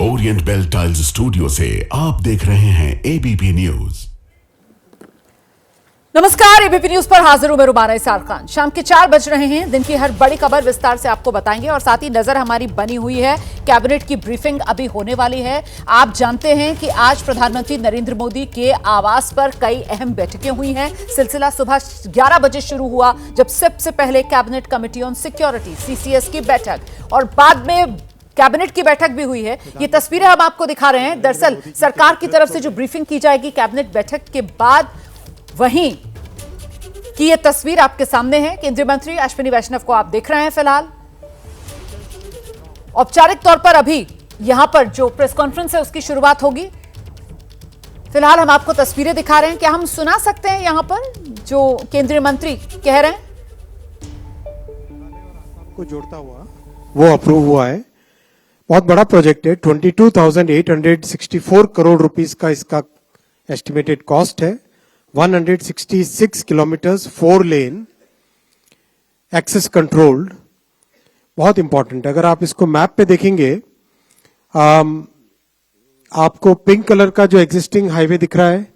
Orient bell tiles studio से आप देख रहे हैं एबीपी न्यूज। नमस्कार, एबीपी न्यूज पर हाजिर हूं मैं रुबाना इसार खान। शाम के 4 बज रहे हैं। दिन की हर बड़ी खबर विस्तार से आपको बताएंगे और साथ ही नजर हमारी बनी हुई है कैबिनेट की ब्रीफिंग अभी होने वाली है। आप जानते हैं कि आज प्रधानमंत्री नरेंद्र मोदी के आवास पर कई अहम बैठकें हुई हैं। सिलसिला सुबह 11 बजे शुरू हुआ, जब सबसे पहले cabinet committee on security CCS की बैठक और बाद में कैबिनेट की बैठक भी हुई है। ये तस्वीरें हम आपको दिखा रहे हैं। दरअसल सरकार की तरफ से जो ब्रीफिंग की जाएगी कैबिनेट बैठक के बाद, वहीं की ये तस्वीर आपके सामने है। केंद्रीय मंत्री अश्विनी वैष्णव को आप देख रहे हैं। फिलहाल औपचारिक तौर पर अभी यहां पर जो प्रेस कॉन्फ्रेंस है उसकी शुरुआत होगी। फिलहाल हम आपको तस्वीरें दिखा रहे हैं। क्या हम सुना सकते हैं यहां पर जो केंद्रीय मंत्री कह रहे हैं? को जोड़ता हुआ वो अप्रूव हुआ है। बहुत बड़ा प्रोजेक्ट है। 22,864 करोड़ रुपीस का इसका एस्टिमेटेड कॉस्ट है। 166 किलोमीटर्स 4 लेन एक्सेस कंट्रोल्ड, बहुत इंपॉर्टेंट। अगर आप इसको मैप पे देखेंगे, आपको पिंक कलर का जो एग्जिस्टिंग हाईवे दिख रहा है,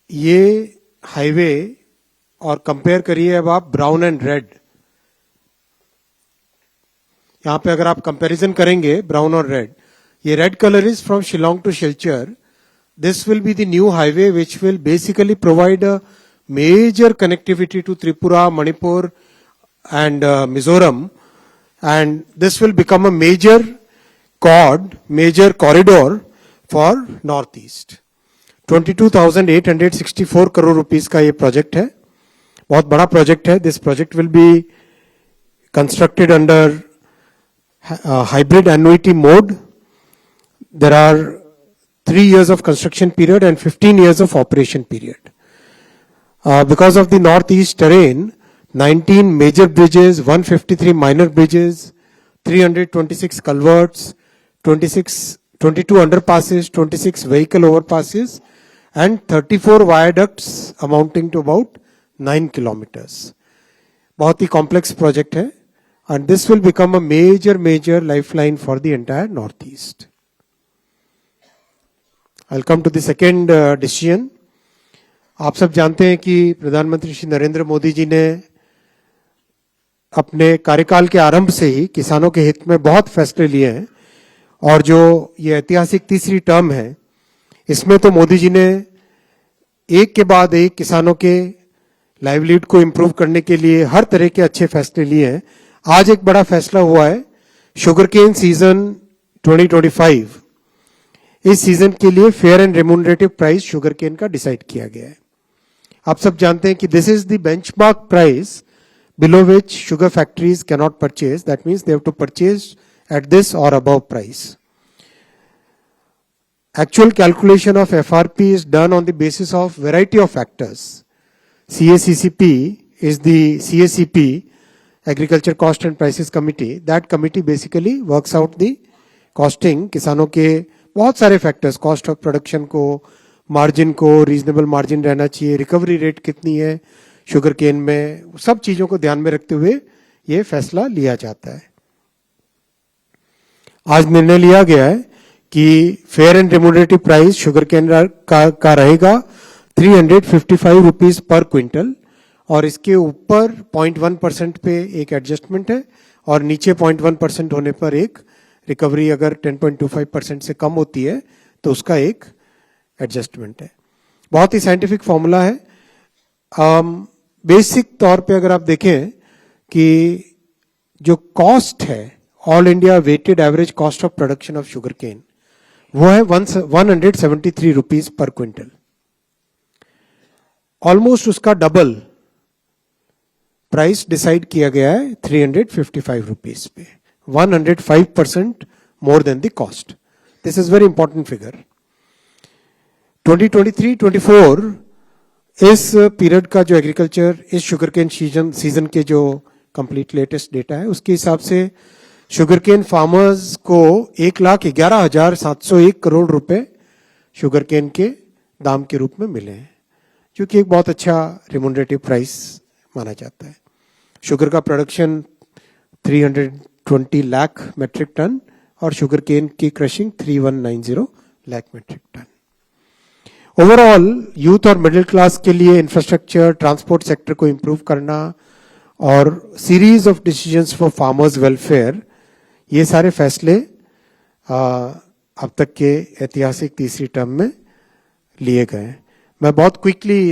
ये हाईवे और कंपेयर करिए अब आप ब्राउन एंड रेड। यहां पे अगर आप कंपैरिजन करेंगे ब्राउन और रेड, ये red colour is from Shillong to Silchar. This will be the new highway which will basically provide a major connectivity to Tripura, Manipur and Mizoram, and this will become a major corridor for Northeast. 22,864 crore rupees का ये project है। बहुत बड़ा project है। This project will be constructed under hybrid annuity mode. There are 3 years of construction period and 15 years of operation period. Because of the northeast terrain, 19 major bridges, 153 minor bridges, 326 culverts, 22 underpasses, 26 vehicle overpasses, and 34 viaducts amounting to about 9 kilometers. बहुत ही complex project है, and this will become a major lifeline for the entire northeast. I'll come to the second decision. आप सब जानते हैं कि प्रधानमंत्री श्री नरेंद्र मोदी जी ने अपने कार्यकाल के आरंभ से ही किसानों के हित में बहुत फैसले लिए हैं, और जो ये ऐतिहासिक तीसरी टर्म है, इसमें तो मोदी जी ने एक के बाद एक किसानों के लाइवलीहुड को इंप्रूव करने के लिए हर तरह के अच्छे फैसले लिए हैं। आज एक बड़ा फैसला हुआ है। शुगर केन सीजन 2025, इस सीजन के लिए fair and remunerative price sugar cane का डिसाइड किया गया है। आप सब जानते हैं कि this is the benchmark price below which sugar factories can not purchase. That means they have to purchase at this और above price. Actual calculation of FRP is done on the basis of variety of factors. CACCP is the CACP, Agriculture Cost and Prices Committee. That committee basically works out the costing किसानों के बहुत सारे factors, cost of production को, margin को, reasonable margin रहना चाहिए, recovery rate कितनी है शुगर केन में, सब चीजों को ध्यान में रखते हुए ये फैसला लिया जाता है। आज निर्णय लिया गया है कि fair and remunerative price sugar cane का रहेगा 355 रुपीज पर क्विंटल, और इसके ऊपर 0.1% पे एक एडजस्टमेंट है, और नीचे 0.1% होने पर एक रिकवरी, अगर 10.25% से कम होती है तो उसका एक एडजस्टमेंट है। बहुत ही साइंटिफिक फॉर्मूला है। बेसिक तौर पे अगर आप देखें कि जो कॉस्ट है, all India weighted average cost of production of sugar cane, वो है 173 रुपीज पर क्विंटल। ऑलमोस्ट उसका डबल प्राइस डिसाइड किया गया है 355 रुपीज पे। 105% more than the cost. This is very important figure. 2023-24 इस पीरियड का जो एग्रीकल्चर, इस शुगर केन सीजन के जो कंप्लीट लेटेस्ट डेटा है, उसके हिसाब से शुगर केन फार्मर्स को 1,11,701 करोड़ रुपए शुगर केन के दाम के रूप में मिले हैं, जो कि एक बहुत अच्छा रेम्यूनरेटिव प्राइस माना जाता है। शुगर का प्रोडक्शन 320 लाख मेट्रिक टन और शुगर केन की crushing 3190 lakh metric tonne. Overall youth और मिडिल क्लास के लिए इंफ्रास्ट्रक्चर, ट्रांसपोर्ट सेक्टर को इंप्रूव करना और series of decisions for farmers welfare, ये सारे फैसले अब तक के ऐतिहासिक तीसरी टर्म में लिए गए। मैं बहुत क्विकली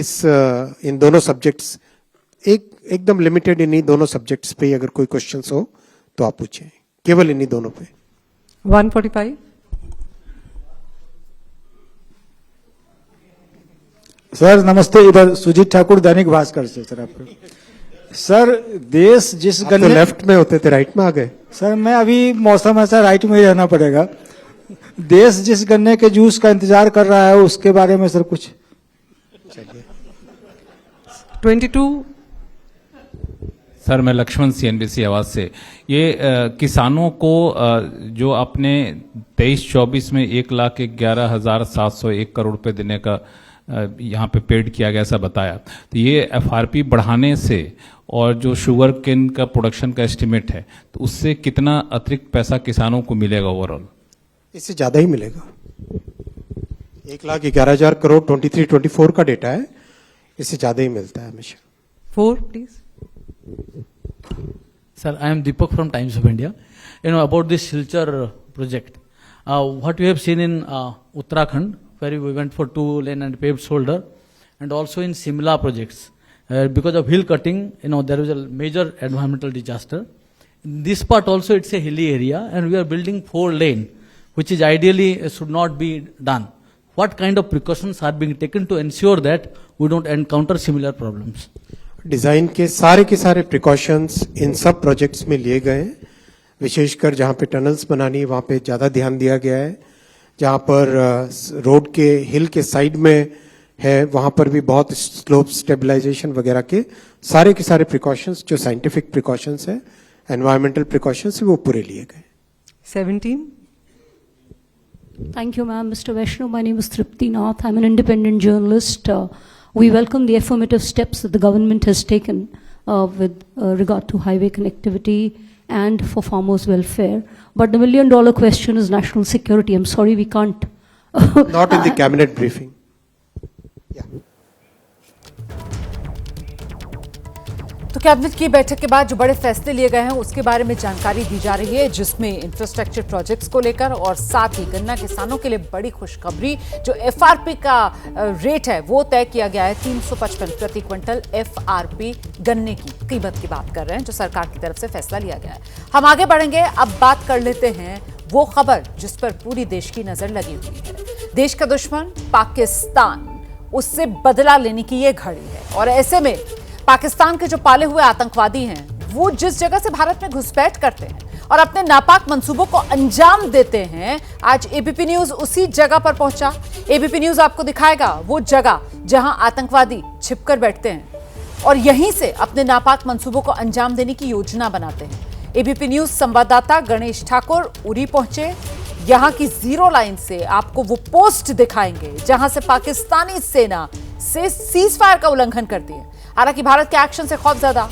इन दोनों सब्जेक्ट्स, एकदम लिमिटेड इन्हीं दोनों सब्जेक्ट्स पे अगर कोई क्वेश्चंस हो तो आप पूछें, केवल इन्हीं दोनों पे। 145। सर नमस्ते, इधर सुजीत ठाकुर दैनिक भास्कर से। सर आपको सर, देश जिस तो लेफ्ट में होते थे, राइट में आ गए। सर मैं अभी मौसम ऐसा, राइट में ही रहना पड़ेगा। देश जिस गन्ने के जूस का इंतजार कर रहा है उसके बारे में सर कुछ। चलिए 22। सर मैं लक्ष्मण CNBC आवाज से। ये किसानों को जो अपने 23-24 में 1,11,701 करोड़ रुपए देने का यहाँ पे पेड किया गया, ऐसा बताया। तो ये FRP बढ़ाने से और जो शुगर केन का प्रोडक्शन का एस्टिमेट है, तो उससे कितना अतिरिक्त पैसा किसानों को मिलेगा ओवरऑल? इससे ज्यादा ही मिलेगा। 1,11,000 करोड़ 23-24 का डेटा है, इससे ज्यादा ही मिलता है हमेशा। 4 please. Sir, I am Deepak from Times of India. About this Silchar project, what we have seen in Uttarakhand, where we went for 2-lane and paved shoulder, and also in Simla projects, because of hill cutting, there was a major environmental disaster. In this part also it's a hilly area, and we are building 4-lane, which is ideally should not be done. What kind of precautions are being taken to ensure that we don't encounter similar problems? Design के सारे precautions इन सब projects में लिए गए हैं। विशेषकर जहां पे टनल्स बनानी है वहां पे ज्यादा ध्यान दिया गया है। जहां पर रोड के हिल के साइड में है वहां पर भी बहुत स्लोप स्टेबलाइजेशन वगैरह के सारे प्रिकॉशंस, जो साइंटिफिक प्रिकॉशंस है, एनवायरमेंटल प्रिकॉशंस है, वो पूरे लिए गए। 17। Thank you, ma'am. Mr. Vaishnav, my name is Tripti Nath. I'm an independent journalist. We welcome the affirmative steps that the government has taken with regard to highway connectivity and for farmers' welfare. But the million-dollar question is national security. I'm sorry, we can't. Not in the cabinet briefing. Yeah. तो cabinet की बैठक के बाद जो बड़े फैसले लिए गए हैं उसके बारे में जानकारी दी जा रही है, जिसमें इंफ्रास्ट्रक्चर प्रोजेक्ट्स को लेकर और साथ ही गन्ना किसानों के लिए बड़ी खुशखबरी, जो FRP का रेट है वो तय किया गया है 355 प्रति क्विंटल FRP गन्ने की कीमत की बात कर रहे हैं, जो सरकार की तरफ से फैसला लिया गया है। हम आगे बढ़ेंगे, अब बात कर लेते हैं वो खबर जिस पर पूरी देश की नजर लगी हुई है। देश का दुश्मन पाकिस्तान, उससे बदला लेने की ये घड़ी है और ऐसे में पाकिस्तान के जो पाले हुए आतंकवादी हैं वो जिस जगह से भारत में घुसपैठ करते हैं और अपने नापाक मंसूबों को अंजाम देते हैं, आज ABP न्यूज उसी जगह पर पहुंचा। ABP न्यूज आपको दिखाएगा वो जगह जहां आतंकवादी छिपकर बैठते हैं और यहीं से अपने नापाक मंसूबों को अंजाम देने की योजना बनाते हैं। ABP न्यूज संवाददाता गणेश ठाकुर उरी पहुंचे। यहां की जीरो लाइन से आपको वो पोस्ट दिखाएंगे जहां से पाकिस्तानी सेना से सीज फायर का उल्लंघन करती है। हालांकि भारत के एक्शन से खौफजदा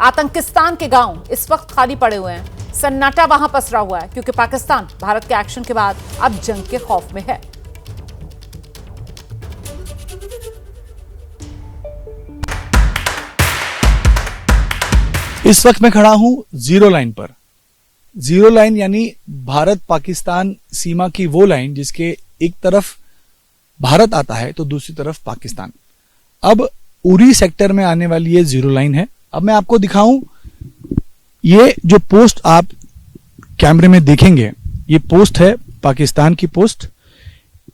आतंकिस्तान के गांव इस वक्त खाली पड़े हुए हैं, सन्नाटा वहां पसरा हुआ है क्योंकि पाकिस्तान भारत के एक्शन के बाद अब जंग के खौफ में है। इस वक्त मैं खड़ा हूं जीरो लाइन पर। जीरो लाइन यानी भारत पाकिस्तान सीमा की वो लाइन जिसके एक तरफ भारत आता है तो दूसरी तरफ पाकिस्तान। अब उरी सेक्टर में आने वाली ये जीरो लाइन है। अब मैं आपको दिखाऊं, ये जो पोस्ट आप कैमरे में देखेंगे, ये पोस्ट है पाकिस्तान की पोस्ट।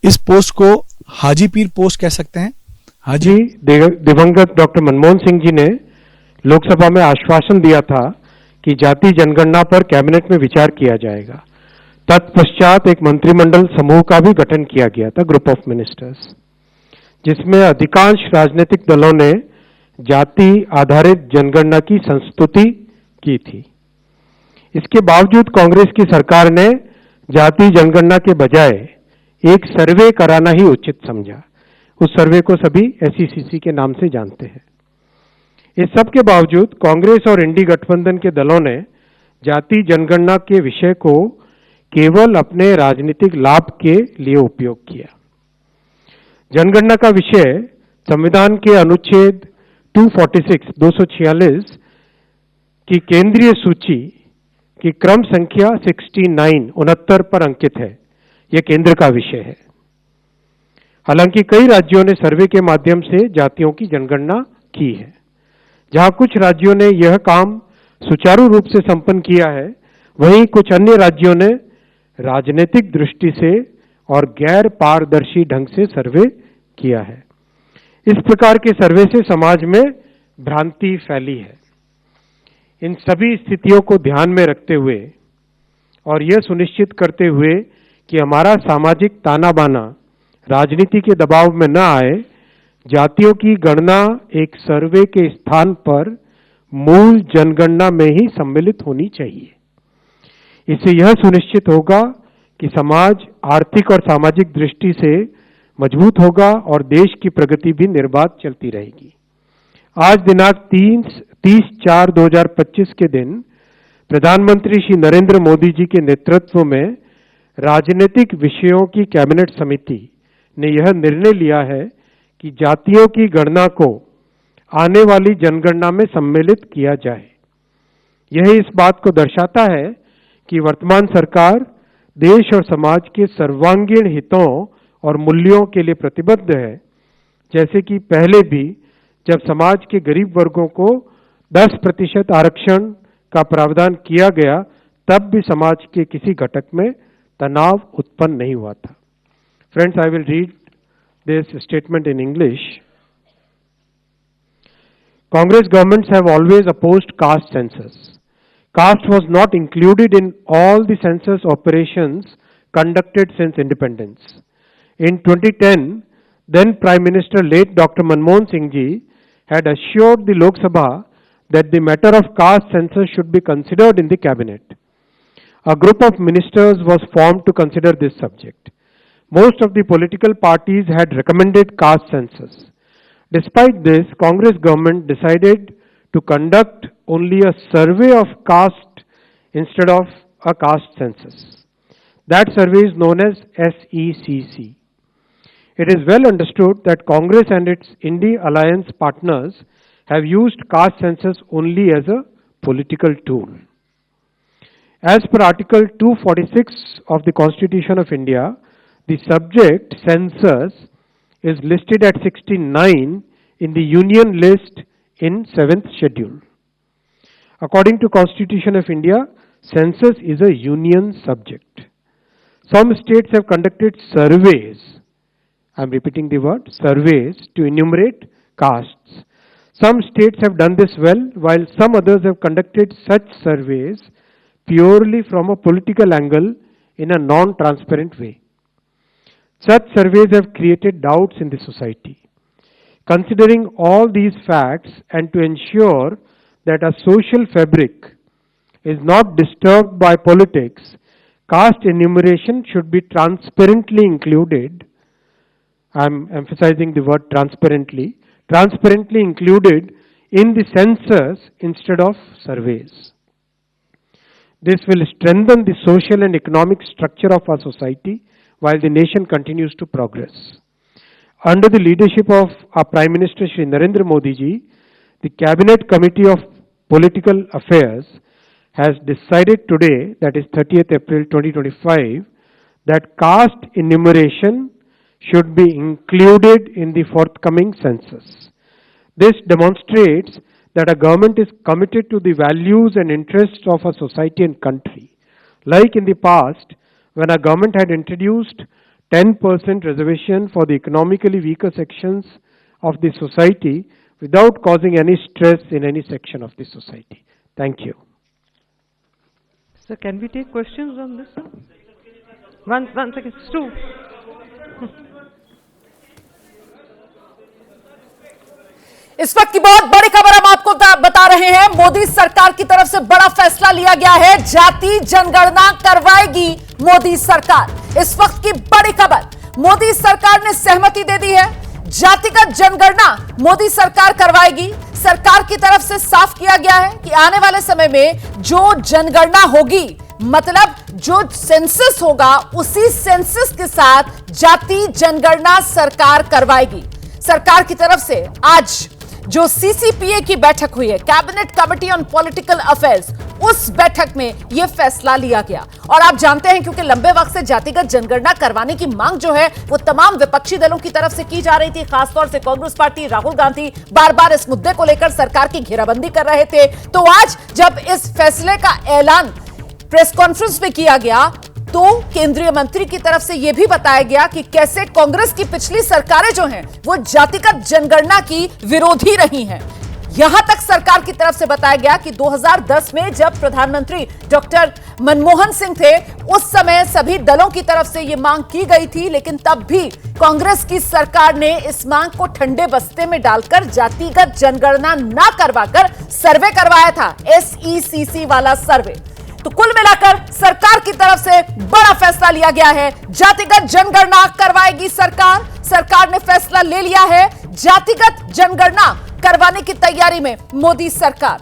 इस पोस्ट को हाजी पीर पोस्ट कह सकते हैं। हाजी दिवंगत डॉक्टर मनमोहन सिंह जी ने लोकसभा में आश्वासन दिया था कि जाति जनगणना पर कैबिनेट में विचार किया जाएगा। तत्पश्चात एक मंत्रिमंडल समूह का भी गठन किया गया था, ग्रुप ऑफ मिनिस्टर्स, जिसमें अधिकांश राजनीतिक दलों ने जाति आधारित जनगणना की संस्तुति की थी। इसके बावजूद कांग्रेस की सरकार ने जाति जनगणना के बजाय एक सर्वे कराना ही उचित समझा। उस सर्वे को सभी SECC के नाम से जानते हैं। इस सब के बावजूद कांग्रेस और इंडी गठबंधन के दलों ने जाति जनगणना के विषय को केवल अपने राजनीतिक लाभ के लिए उपयोग किया। जनगणना का विषय संविधान के अनुच्छेद 246 की केंद्रीय सूची की क्रम संख्या 69 पर अंकित है। यह केंद्र का विषय है। हालांकि कई राज्यों ने सर्वे के माध्यम से जातियों की जनगणना की है। जहां कुछ राज्यों ने यह काम सुचारू रूप से संपन्न किया है, वहीं कुछ अन्य राज्यों ने राजनीतिक दृष्टि से और गैर पारदर्शी ढंग से सर्वे किया है। इस प्रकार के सर्वे से समाज में भ्रांति फैली है। इन सभी स्थितियों को ध्यान में रखते हुए और यह सुनिश्चित करते हुए कि हमारा सामाजिक ताना बाना राजनीति के दबाव में न आए, जातियों की गणना एक सर्वे के स्थान पर मूल जनगणना में ही सम्मिलित होनी चाहिए। इससे यह सुनिश्चित होगा कि समाज आर्थिक और सामाजिक दृष्टि से मजबूत होगा और देश की प्रगति भी निर्बाध चलती रहेगी। आज दिनांक 30/4/2025 के दिन प्रधानमंत्री श्री नरेंद्र मोदी जी के नेतृत्व में राजनीतिक विषयों की कैबिनेट समिति ने यह निर्णय लिया है कि जातियों की गणना को आने वाली जनगणना में सम्मिलित किया जाए। यह इस बात को दर्शाता है कि वर्तमान सरकार देश और समाज के सर्वांगीण हितों और मूल्यों के लिए प्रतिबद्ध है। जैसे कि पहले भी जब समाज के गरीब वर्गों को 10% आरक्षण का प्रावधान किया गया, तब भी समाज के किसी घटक में तनाव उत्पन्न नहीं हुआ था। Friends, I will read this statement in English. Congress governments have always opposed caste census. Caste was not included in all the census operations conducted since independence. In 2010, then Prime Minister late Dr. Manmohan Singh ji had assured the Lok Sabha that the matter of caste census should be considered in the cabinet. A group of ministers was formed to consider this subject. Most of the political parties had recommended caste census. Despite this, Congress government decided to conduct only a survey of caste instead of a caste census. That survey is known as SECC. It is well understood that Congress and its Indie alliance partners have used caste census only as a political tool. As per Article 246 of the Constitution of India, the subject census is listed at 69 in the Union list in 7th schedule. According to Constitution of India, census is a union subject. Some states have conducted surveys, I am repeating the word, surveys to enumerate castes. Some states have done this well, while some others have conducted such surveys purely from a political angle in a non-transparent way. Such surveys have created doubts in the society. Considering all these facts and to ensure that our social fabric is not disturbed by politics, caste enumeration should be transparently included. I am emphasizing the word transparently included in the census instead of surveys. This will strengthen the social and economic structure of our society while the nation continues to progress. Under the leadership of our Prime Minister Shri Narendra Modi ji, the Cabinet Committee of Political Affairs has decided today, that is 30th April 2025, that caste enumeration should be included in the forthcoming census. This demonstrates that our government is committed to the values and interests of our society and country. Like in the past, when our government had introduced 10% reservation for the economically weaker sections of the society without causing any stress in any section of the society. Thank you. Sir, can we take questions on this, sir? One second. Stu. इस वक्त की बहुत बड़ी खबर हम आपको बता रहे हैं। मोदी सरकार की तरफ से बड़ा फैसला लिया गया है। जाति जनगणना करवाएगी मोदी सरकार। इस वक्त की बड़ी खबर, मोदी सरकार ने सहमति दे दी है। जातिगत जनगणना मोदी सरकार करवाएगी। सरकार की तरफ से साफ किया गया है कि आने वाले समय में जो जनगणना होगी, मतलब जो सेंसस होगा उसी सेंसस के साथ जाति जनगणना सरकार करवाएगी। सरकार की तरफ से आज जो सीसीपीए की बैठक हुई है, cabinet committee on political affairs, उस बैठक में यह फैसला लिया गया। और आप जानते हैं क्योंकि लंबे वक्त से जातिगत जनगणना करवाने की मांग जो है वो तमाम विपक्षी दलों की तरफ से की जा रही थी, खासतौर से कांग्रेस पार्टी, राहुल गांधी बार बार इस मुद्दे को लेकर सरकार की घेराबंदी कर रहे थे। तो आज जब इस फैसले का ऐलान प्रेस कॉन्फ्रेंस में किया गया तो केंद्रीय मंत्री की तरफ से यह भी बताया गया कि कैसे कांग्रेस की पिछली सरकारें जो हैं वो जातिगत जनगणना की विरोधी रही हैं। यहां तक सरकार की तरफ से बताया गया कि 2010 में जब प्रधानमंत्री डॉक्टर मनमोहन सिंह थे उस समय सभी दलों की तरफ से यह मांग की गई थी, लेकिन तब भी कांग्रेस की सरकार ने इस मांग को ठंडे बस्ते में डालकर जातिगत जनगणना ना करवाकर सर्वे करवाया था, SECC वाला सर्वे। तो कुल मिलाकर सरकार की तरफ से बड़ा फैसला लिया गया है, जातिगत जनगणना करवाएगी सरकार। सरकार ने फैसला ले लिया है, जातिगत जनगणना करवाने की तैयारी में मोदी सरकार।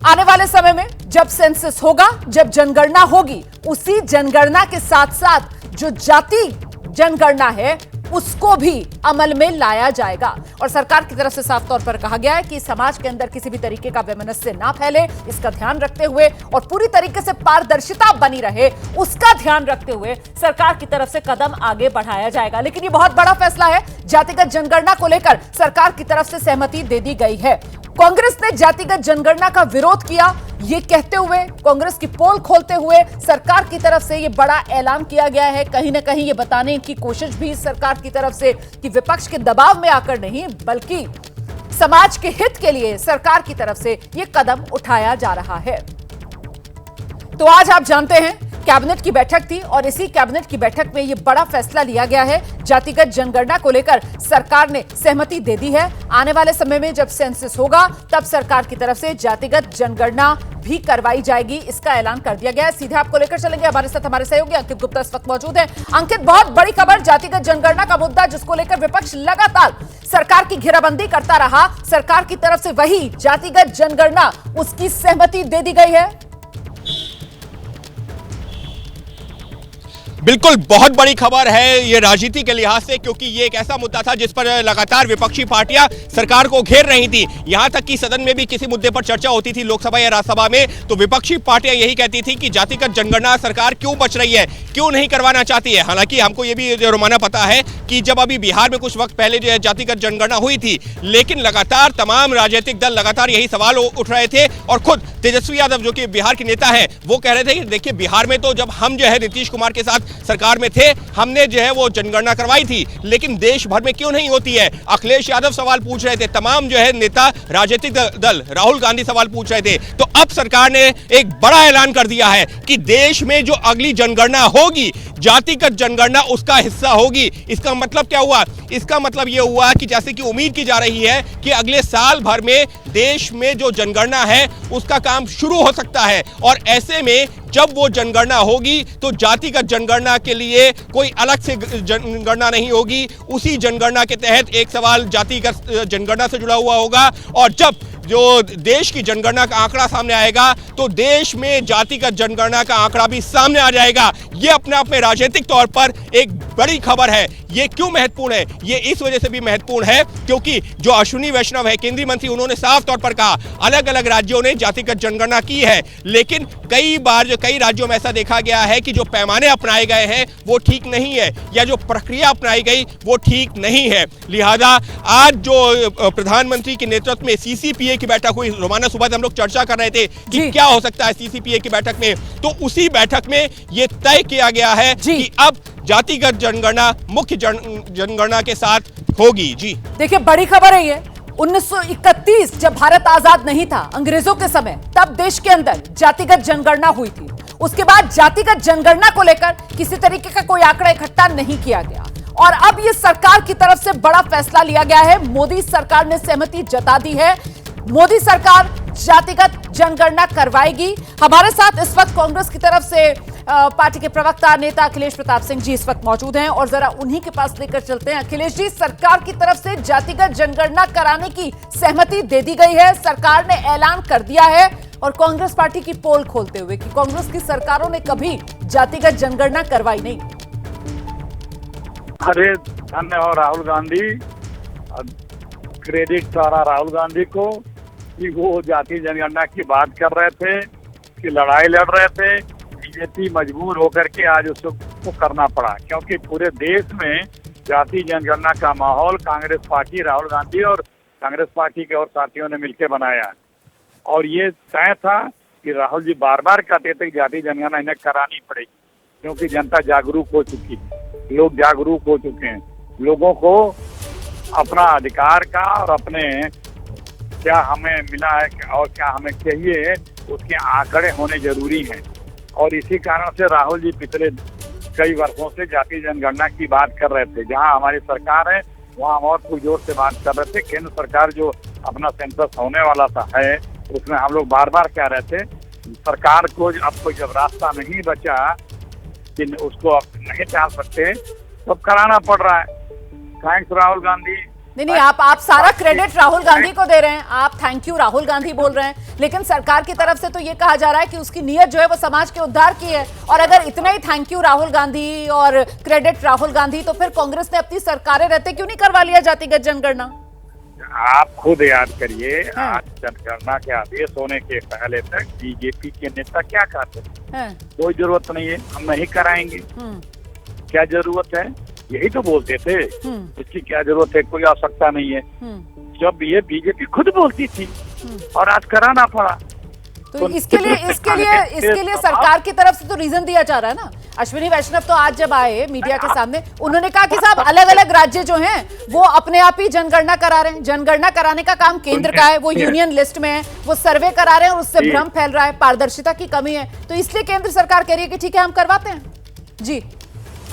आने वाले समय में जब सेंसस होगा, जब जनगणना होगी, उसी जनगणना के साथ साथ जो जाति जनगणना है उसको भी अमल में लाया जाएगा। और सरकार की तरफ से साफ तौर पर कहा गया है कि समाज के अंदर किसी भी तरीके का वैमनस्य ना फैले, इसका ध्यान रखते हुए और पूरी तरीके से पारदर्शिता बनी रहे, उसका ध्यान रखते हुए सरकार की तरफ से कदम आगे बढ़ाया जाएगा। लेकिन ये बहुत बड़ा फैसला है, जातिगत जनगणना को लेकर सरकार की तरफ से सहमति दे दी गई है। कांग्रेस ने जातिगत जनगणना का विरोध किया, ये कहते हुए, कांग्रेस की पोल खोलते हुए सरकार की तरफ से ये बड़ा ऐलान किया गया है। कहीं ना कहीं ये बताने की कोशिश भी सरकार की तरफ से कि विपक्ष के दबाव में आकर नहीं, बल्कि समाज के हित के लिए सरकार की तरफ से ये कदम उठाया जा रहा है। तो आज आप जानते हैं कैबिनेट की बैठक थी और इसी कैबिनेट की बैठक में यह बड़ा फैसला लिया गया है। जातिगत जनगणना को लेकर सरकार ने सहमति दे दी है। आने वाले समय में जब सेंसस होगा तब सरकार की तरफ से जातिगत जनगणना भी करवाई जाएगी, इसका ऐलान कर दिया गया है। सीधे आपको लेकर चलेंगे, हमारे साथ हमारे सहयोगी अंकित गुप्ता इस वक्त मौजूद हैं। अंकित, बहुत बड़ी खबर, जातिगत जनगणना का मुद्दा जिसको लेकर विपक्ष लगातार सरकार की घेराबंदी करता रहा, सरकार की तरफ से वही जातिगत जनगणना, उसकी सहमति दे दी गई है। बिल्कुल बहुत बड़ी खबर है ये राजनीति के लिहाज से, क्योंकि ये एक ऐसा मुद्दा था जिस पर लगातार विपक्षी पार्टियां सरकार को घेर रही थी। यहां तक कि सदन में भी किसी मुद्दे पर चर्चा होती थी, लोकसभा या राज्यसभा में, तो विपक्षी पार्टियां यही कहती थी कि जातिगत जनगणना सरकार क्यों बच रही है, क्यों नहीं करवाना चाहती है। हालांकि हमको ये भी रोमाना पता है कि जब अभी बिहार में कुछ वक्त पहले जो है जातिगत जनगणना हुई थी, लेकिन लगातार तमाम राजनीतिक दल लगातार यही सवाल उठ रहे थे। और खुद तेजस्वी यादव जो कि बिहार के नेता है वो कह रहे थे कि देखिए बिहार में तो जब हम जो है नीतीश कुमार के साथ सरकार में थे, हमने जो है वो जनगणना करवाई थी, लेकिन देश भर में क्यों नहीं होती है। अखिलेश यादव सवाल पूछ रहे थे, तमाम जो है नेता राजनीतिक दल, राहुल गांधी सवाल पूछ रहे थे। तो अब सरकार ने एक बड़ा ऐलान कर दिया है कि देश में जो अगली जनगणना होगी, जातिगत जनगणना उसका हिस्सा होगी। इसका मतलब क्या हुआ? इसका मतलब यह हुआ कि जैसे कि उम्मीद की जा रही है कि अगले साल भर में देश में जो जनगणना है उसका काम शुरू हो सकता है। और ऐसे में जब वो जनगणना होगी तो जातिगत जनगणना के लिए कोई अलग से जनगणना नहीं होगी, उसी जनगणना के तहत एक सवाल जातिगत जनगणना से जुड़ा हुआ होगा। और जब जो देश की जनगणना का आंकड़ा सामने आएगा तो देश में जातिगत जनगणना का आंकड़ा भी सामने आ जाएगा। ये अपने आप में राजनीतिक तौर पर एक बड़ी खबर है। ये क्यों महत्वपूर्ण है? ये इस वजह से भी महत्वपूर्ण है क्योंकि जो अश्विनी वैष्णव है, केंद्रीय मंत्री, उन्होंने साफ तौर पर कहा अलग अलग राज्यों ने जातिगत जनगणना की है, लेकिन कई बार जो कई राज्यों में ऐसा देखा गया है कि जो पैमाने अपनाए गए हैं वो ठीक नहीं है, या जो प्रक्रिया अपनाई गई वो ठीक नहीं है। लिहाजा आज जो प्रधानमंत्री के नेतृत्व में सीसीपीए की बैठक हुई, रोमाना सुबह हम लोग चर्चा कर रहे थे कि क्या हो सकता है सीसीपीए की बैठक में, तो उसी बैठक में यह तय किया गया है कि अब जातिगत जनगणना मुख्य जनगणना के साथ होगी। जी देखिए, बड़ी खबर है ये। 1931 जब भारत आजाद नहीं था, अंग्रेजों के समय, तब देश के अंदर जातिगत जनगणना हुई थी। उसके बाद जातिगत जनगणना को लेकर किसी तरीके का कोई आंकड़ा इकट्ठा नहीं किया गया और अब ये सरकार की तरफ से बड़ा फैसला लिया गया है। मोदी सरकार ने सहमति जता दी है, मोदी सरकार जातिगत जनगणना करवाएगी। हमारे साथ इस वक्त कांग्रेस की तरफ से पार्टी के प्रवक्ता नेता अखिलेश प्रताप सिंह जी इस वक्त मौजूद हैं और जरा उन्हीं के पास लेकर चलते हैं। अखिलेश जी, सरकार की तरफ से जातिगत जनगणना कराने की सहमति दे दी गई है, सरकार ने ऐलान कर दिया है, और कांग्रेस पार्टी की पोल खोलते हुए कि कांग्रेस की सरकारों ने कभी जातिगत जनगणना करवाई नहीं। अरे धन्यवाद राहुल गांधी, क्रेडिट सारा राहुल गांधी को कि वो जाति जनगणना की बात कर रहे थे, कि लड़ाई लड़ रहे थे। बीजेपी मजबूर होकर के आज उसको करना पड़ा, क्योंकि पूरे देश में जाति जनगणना का माहौल कांग्रेस पार्टी, राहुल गांधी और कांग्रेस पार्टी के और साथियों ने मिलकर बनाया। और ये तय था कि राहुल जी बार बार कहते थे कि जाति जनगणना इन्हें करानी पड़ेगी, क्योंकि जनता जागरूक हो चुकी है, लोग जागरूक हो चुके हैं। लोगों को अपना अधिकार का और अपने क्या हमें मिला है और क्या हमें चाहिए उसके आंकड़े होने जरूरी हैं। और इसी कारण से राहुल जी पिछले कई वर्षों से जाति जनगणना की बात कर रहे थे। जहां हमारी सरकार है वहां हम और कुछ जोर से बात कर रहे थे। केंद्र सरकार जो अपना सेंसस होने वाला था है, उसमें हम लोग बार बार कह रहे थे सरकार को अब कोई जब रास्ता नहीं बचा कि उसको अब नहीं चाह सकते तो अब कराना पड़ रहा है। थैंक्स राहुल गांधी। नहीं, आप सारा क्रेडिट राहुल गांधी को दे रहे हैं, आप थैंक यू राहुल गांधी बोल रहे हैं, लेकिन सरकार की तरफ से तो ये कहा जा रहा है कि उसकी नीयत जो है वो समाज के उद्धार की है। और अगर इतना ही थैंक यू राहुल गांधी और क्रेडिट राहुल गांधी, तो फिर कांग्रेस ने अपनी सरकारें रहते क्यों नहीं करवा लिया जातिगत जनगणना? आप खुद याद करिए, आज जनगणना के आदेश होने के पहले तक बीजेपी के नेता क्या कहते थे? कोई जरूरत नहीं है, हम नहीं कराएंगे, क्या जरूरत है, यही तो बोलते थे। इसकी क्या जरूरत है, कोई आवश्यकता नहीं है, जब ये बीजेपी खुद बोलती थी और आज कराना पड़ा। तो इसके लिए सरकार की तरफ से तो रीजन दिया जा रहा है ना। अश्विनी वैष्णव तो आज जब आए मीडिया के सामने, उन्होंने कहा कि साहब अलग अलग राज्य जो हैं वो अपने आप ही जनगणना करा रहे हैं, जनगणना कराने का काम केंद्र का है, वो यूनियन लिस्ट में है, वो सर्वे करा रहे हैं और उससे भ्रम फैल रहा है, पारदर्शिता की कमी है, तो इसलिए केंद्र सरकार कह रही है कि ठीक है हम करवाते हैं। जी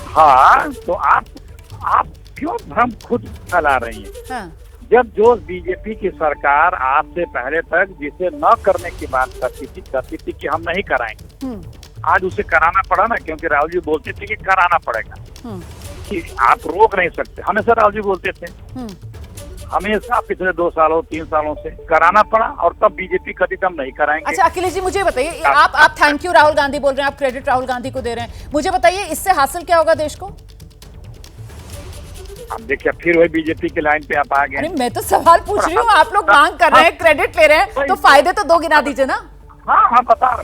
हाँ, तो आप क्यों भ्रम खुद फैला रही हैं? जब जो बीजेपी की सरकार आज से पहले तक जिसे न करने की बात करती थी कि हम नहीं कराएंगे, आज उसे कराना पड़ा ना, क्योंकि राहुल जी बोलते थे कि कराना पड़ेगा, कि आप रोक नहीं सकते। हमेशा राहुल जी बोलते थे, हमेशा पिछले 2 सालों 3 सालों से कराना पड़ा, और तब बीजेपी कभी हम नहीं कराएंगे। अच्छा अखिलेश जी, मुझे बताइए, आप थैंक यू राहुल गांधी बोल रहे हैं, आप क्रेडिट राहुल गांधी को दे रहे हैं, मुझे बताइए इससे हासिल क्या होगा देश को? अब देखिए फिर वही बीजेपी की लाइन पे आप आ गए। अरे मैं तो सवाल पूछ रही हूँ, आप लोग मांग कर रहे हैं, क्रेडिट ले रहे हैं, तो फायदे तो 2 गिना दीजिए ना। हाँ, बता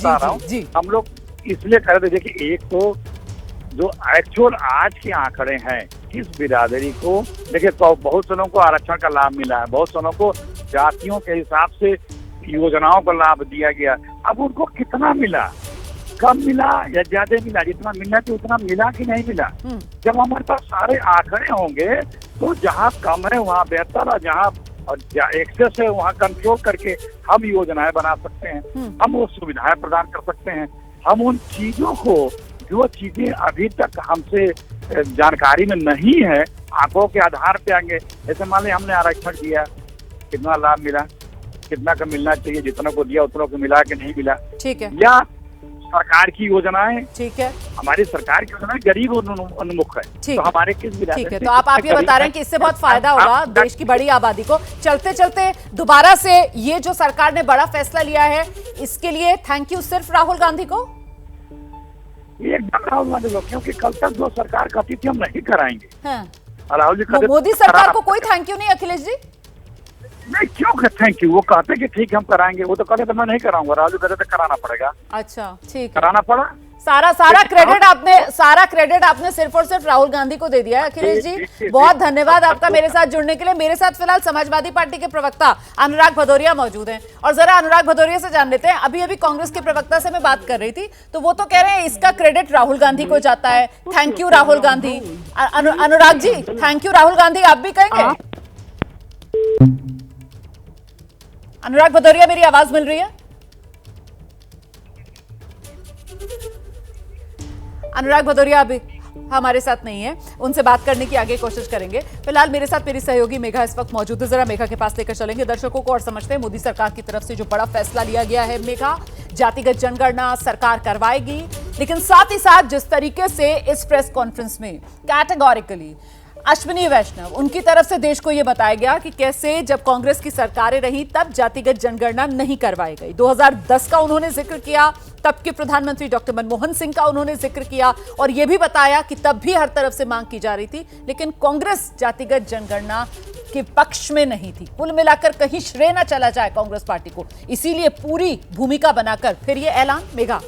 रहा हूँ। हम लोग इसलिए कर रहे थे कि एक तो जो एक्चुअल आज के आंकड़े हैं, किस बिरादरी को देखिए, तो बहुत से लोगों को आरक्षण का लाभ मिला है, बहुत से लोगों को जातियों के हिसाब से योजनाओं का लाभ दिया गया। अब उनको कितना मिला, कम मिला या ज्यादा मिला, जितना मिलना चाहिए उतना मिला कि नहीं मिला? जब हमारे पास सारे आंकड़े होंगे तो जहाँ कम है वहाँ बेहतर है, जहाँ एक्सेस है वहाँ कंट्रोल करके हम योजनाएं बना सकते हैं, हम वो सुविधाएं प्रदान कर सकते हैं। हम उन चीजों को, जो चीजें अभी तक हमसे जानकारी में नहीं है, आंकड़ों के आधार पे आएंगे। जैसे मान लिया हमने आरक्षण दिया, कितना लाभ मिला, कितना का मिलना चाहिए, जितना को दिया उतना को मिला कि नहीं मिला, ठीक है। या सरकार की योजनाएं, ठीक है, हमारी सरकार की योजनाएं गरीब उन्मुख है, तो हमारे किस बिरादरी? ठीक है, तो आप ये बता रहे हैं कि इससे बहुत फायदा होगा देश की बड़ी आबादी को। चलते चलते दोबारा से ये जो सरकार ने बड़ा फैसला लिया है, इसके लिए थैंक यू सिर्फ राहुल गांधी को? एकदम राहुल गांधी को, क्योंकि कल तक जो सरकार कहती थी हम नहीं कराएंगे, राहुल जी कहते मोदी सरकार को कोई थैंक यू नहीं। अखिलेश जी नहीं, क्यों थैंक यू? वो कहते कि ठीक है हम कराएंगे, वो तो कहते मैं नहीं कराऊंगा, राहुल कहते थे कराना पड़ेगा। अच्छा ठीक, कराना पड़ा। सारा क्रेडिट आपने सिर्फ और सिर्फ राहुल गांधी को दे दिया है। अखिलेश जी बहुत धन्यवाद आपका मेरे साथ जुड़ने के लिए। मेरे साथ फिलहाल समाजवादी पार्टी के प्रवक्ता अनुराग भदौरिया मौजूद हैं, और जरा अनुराग भदौरिया से जान लेते हैं। अभी कांग्रेस के प्रवक्ता से मैं बात कर रही थी, तो वो तो कह रहे हैं इसका क्रेडिट राहुल गांधी को जाता है, thank you Rahul Gandhi. Anurag ji, thank you Rahul Gandhi आप भी कहेंगे? अनुराग भदौरिया, मेरी आवाज मिल रही है? अनुराग भदौरिया अभी हमारे साथ नहीं है, उनसे बात करने की आगे कोशिश करेंगे। फिलहाल मेरे साथ मेरी सहयोगी मेघा इस वक्त मौजूद है, जरा मेघा के पास लेकर चलेंगे दर्शकों को और समझते हैं मोदी सरकार की तरफ से जो बड़ा फैसला लिया गया है। मेघा, जातिगत जनगणना सरकार करवाएगी, लेकिन साथ ही साथ जिस तरीके से इस प्रेस कॉन्फ्रेंस में कैटेगोरिकली अश्विनी वैष्णव, उनकी तरफ से देश को यह बताया गया कि कैसे जब कांग्रेस की सरकारें रही तब जातिगत जनगणना नहीं करवाई गई। 2010 का उन्होंने जिक्र किया, तब के प्रधानमंत्री डॉक्टर मनमोहन सिंह का उन्होंने जिक्र किया और यह भी बताया कि तब भी हर तरफ से मांग की जा रही थी, लेकिन कांग्रेस जातिगत जनगणना के पक्ष में नहीं थी। कुल मिलाकर कहीं श्रेय न चला जाए कांग्रेस पार्टी को, इसीलिए पूरी भूमिका बनाकर फिर ये ऐलान। मेघा,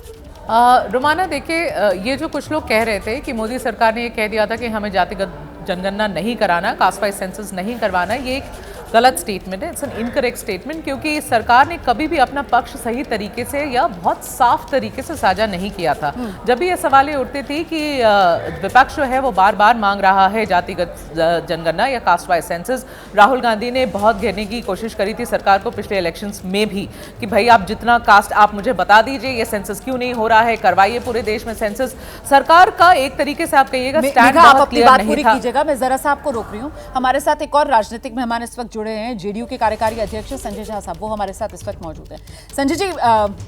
रुमाना, देखिए, ये जो कुछ लोग कह रहे थे कि मोदी सरकार ने ये कह दिया था कि हमें जातिगत जनगणना नहीं कराना, कास्ट वाइज सेंसस नहीं करवाना, ये एक गलत स्टेटमेंट है, इट्स एन इनकरेक्ट स्टेटमेंट, क्योंकि सरकार ने कभी भी अपना पक्ष सही तरीके से या बहुत साफ तरीके से साझा नहीं किया था। जब भी ये सवाल उठते थे कि विपक्ष जो है वो बार बार मांग रहा है जातिगत जनगणना या caste wise census, Rahul Gandhi ने बहुत घेरने की कोशिश करी थी सरकार को पिछले इलेक्शंस में भी कि भाई आप जितना कास्ट आप मुझे बता दीजिए, ये सेंसस क्यों नहीं हो रहा है, करवाइए पूरे देश में सेंसस। सरकार का एक तरीके से आप कहिएगा स्टैंड बहुत क्लियर नहीं था। मैं जरा सा आपको रोक रही हूँ, हमारे साथ एक और राजनीतिक मेहमान इस वक्त जुड़े हैं, जेडीयू के कार्यकारी अध्यक्ष संजय झा साहब, वो हमारे साथ इस वक्त मौजूद हैं। संजय जी,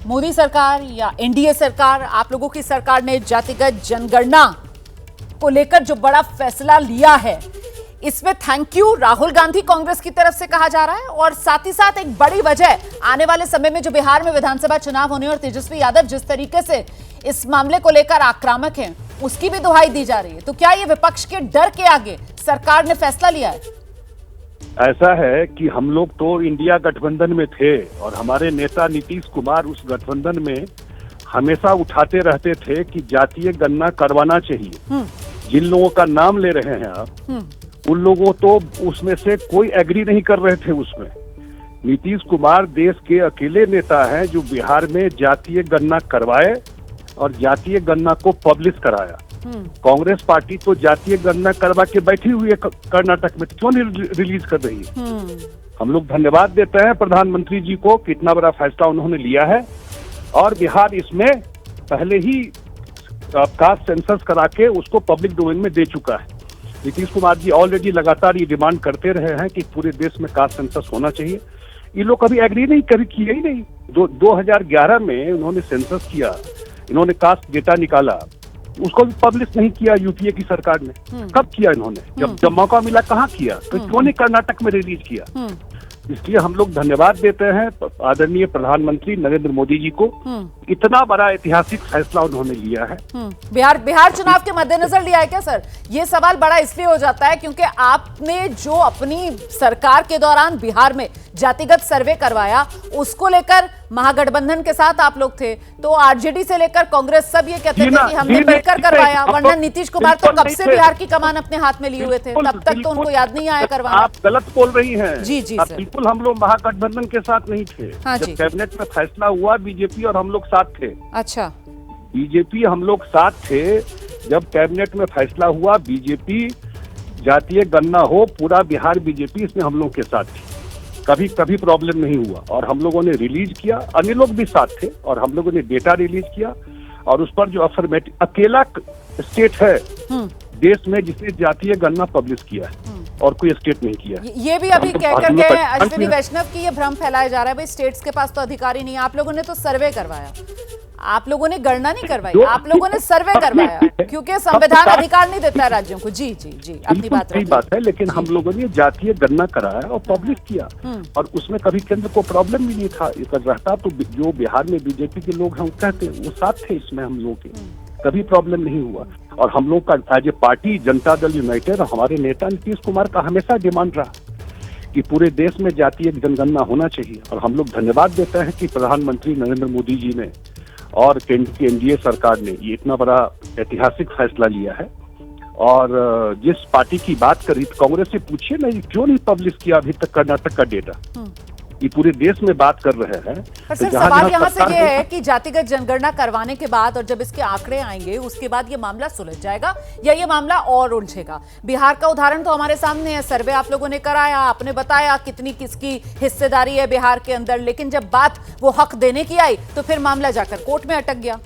मोदी सरकार या एनडीए सरकार, आप लोगों की सरकार ने जातिगत जनगणना को लेकर जो बड़ा फैसला लिया है, इसमें थैंक यू राहुल गांधी कांग्रेस की तरफ से कहा जा रहा है, और साथ ही साथ एक बड़ी वजह आने वाले समय में जो बिहार में विधानसभा चुनाव होने और तेजस्वी यादव जिस तरीके से इस मामले को लेकर आक्रामक हैं, उसकी भी दुहाई दी जा रही है। तो क्या ये विपक्ष के डर के आगे सरकार ने फैसला लिया है? ऐसा है कि हम लोग तो इंडिया गठबंधन में थे और हमारे नेता नीतीश कुमार उस गठबंधन में हमेशा उठाते रहते थे कि जातीय गणना करवाना चाहिए। जिन लोगों का नाम ले रहे हैं आप, उन लोगों तो उसमें से कोई एग्री नहीं कर रहे थे उसमें। नीतीश कुमार देश के अकेले नेता हैं जो बिहार में जातीय गणना करवाए और जातीय गणना को पब्लिश कराया। कांग्रेस पार्टी तो जातीय गणना करवा के बैठी हुई है कर्नाटक में, क्यों नहीं रिलीज कर रही है? हम लोग धन्यवाद देते हैं प्रधानमंत्री जी को, कितना बड़ा फैसला उन्होंने लिया है, और बिहार इसमें पहले ही कास्ट सेंसस करा के उसको पब्लिक डोमेन में दे चुका है। नीतीश कुमार जी ऑलरेडी लगातार ये डिमांड करते रहे हैं कि पूरे देश में कास्ट सेंसस होना चाहिए। ये लोग कभी एग्री नहीं किए ही नहीं। 2011 में उन्होंने सेंसस किया, इन्होंने कास्ट डेटा निकाला, उसको भी पब्लिश नहीं किया यूपीए की सरकार ने। कब किया इन्होंने? जब मौका मिला कहाँ किया? तो क्यों नहीं कर्नाटक में रिलीज किया? इसलिए हम लोग धन्यवाद देते हैं आदरणीय प्रधानमंत्री नरेंद्र मोदी जी को, इतना बड़ा ऐतिहासिक फैसला उन्होंने लिया है। बिहार चुनाव के मद्देनजर लिया है क्या सर? ये सवाल बड़ा इसलिए हो जाता है क्योंकि आपने जो अपनी सरकार के दौरान बिहार में जातिगत सर्वे करवाया, उसको लेकर महागठबंधन के साथ आप लोग थे, तो आरजेडी से लेकर कांग्रेस सब ये कहते थे कि हमने मिलकर करवाया, वरना नीतीश कुमार तो कब से बिहार की कमान अपने हाथ में लिए हुए थे, तब तक तो उनको याद नहीं आया करवाना। आप गलत बोल रही हैं। जी जी सर, बिल्कुल हम लोग महागठबंधन के साथ नहीं थे। जब कैबिनेट में फैसला हुआ बीजेपी और हम लोग साथ थे। अच्छा, बीजेपी हम लोग साथ थे जब कैबिनेट में फैसला हुआ, बीजेपी जातीय गणना हो, पूरा बिहार बीजेपी इसमें हम लोग के साथ थी, कभी प्रॉब्लम नहीं हुआ। और हम लोगों ने रिलीज किया, अन्य लोग भी साथ थे, और हम लोगों ने डेटा रिलीज किया, और उस पर जो अफर्मेटिव अकेला स्टेट है देश में जिसने जातीय गणना पब्लिश किया है, और कोई स्टेट नहीं किया। ये भी अभी कहकर गए हैं अश्विनी वैष्णव की ये भ्रम फैलाया जा रहा है, भाई स्टेट्स के पास तो अधिकारी नहीं है। आप लोगों ने तो सर्वे करवाया, आप लोगों ने गणना नहीं करवाई, आप लोगों ने सर्वे करवाया, क्योंकि संविधान अधिकार नहीं देता है राज्यों को। जी जी जी, अपनी बात सही बात है, लेकिन हम लोगों ने जातीय गणना कराया और पब्लिश किया, और उसमें कभी केंद्र को प्रॉब्लम भी नहीं था। अगर रहता तो जो बिहार में बीजेपी के लोग हैं वो कहते हैं वो साथ थे इसमें, हम लोग के कभी प्रॉब्लम नहीं हुआ। और हम लोग का as a party Janata Dal United, हमारे नेता नीतीश कुमार का हमेशा डिमांड रहा कि पूरे देश में जातीय जनगणना होना चाहिए, और हम लोग धन्यवाद देते हैं कि प्रधानमंत्री नरेंद्र मोदी जी ने और एनडीए सरकार ने ये इतना बड़ा ऐतिहासिक फैसला लिया है। और जिस पार्टी की बात करी, कांग्रेस से पूछिए ना, क्यों नहीं पब्लिश किया अभी तक कर्नाटक का डेटा? ये पूरे देश में बात कर रहे हैं। पर सर सवाल यहाँ से ये है कि जातिगत जनगणना करवाने के बाद और जब इसके आंकड़े आएंगे उसके बाद ये मामला सुलझ जाएगा या ये मामला और उलझेगा? बिहार का उदाहरण तो हमारे सामने है, सर्वे आप लोगों ने कराया, आपने बताया कितनी किसकी हिस्सेदारी है बिहार के अंदर, लेकिन जब बात वो हक देने की आई तो फिर मामला जाकर कोर्ट में अटक गया।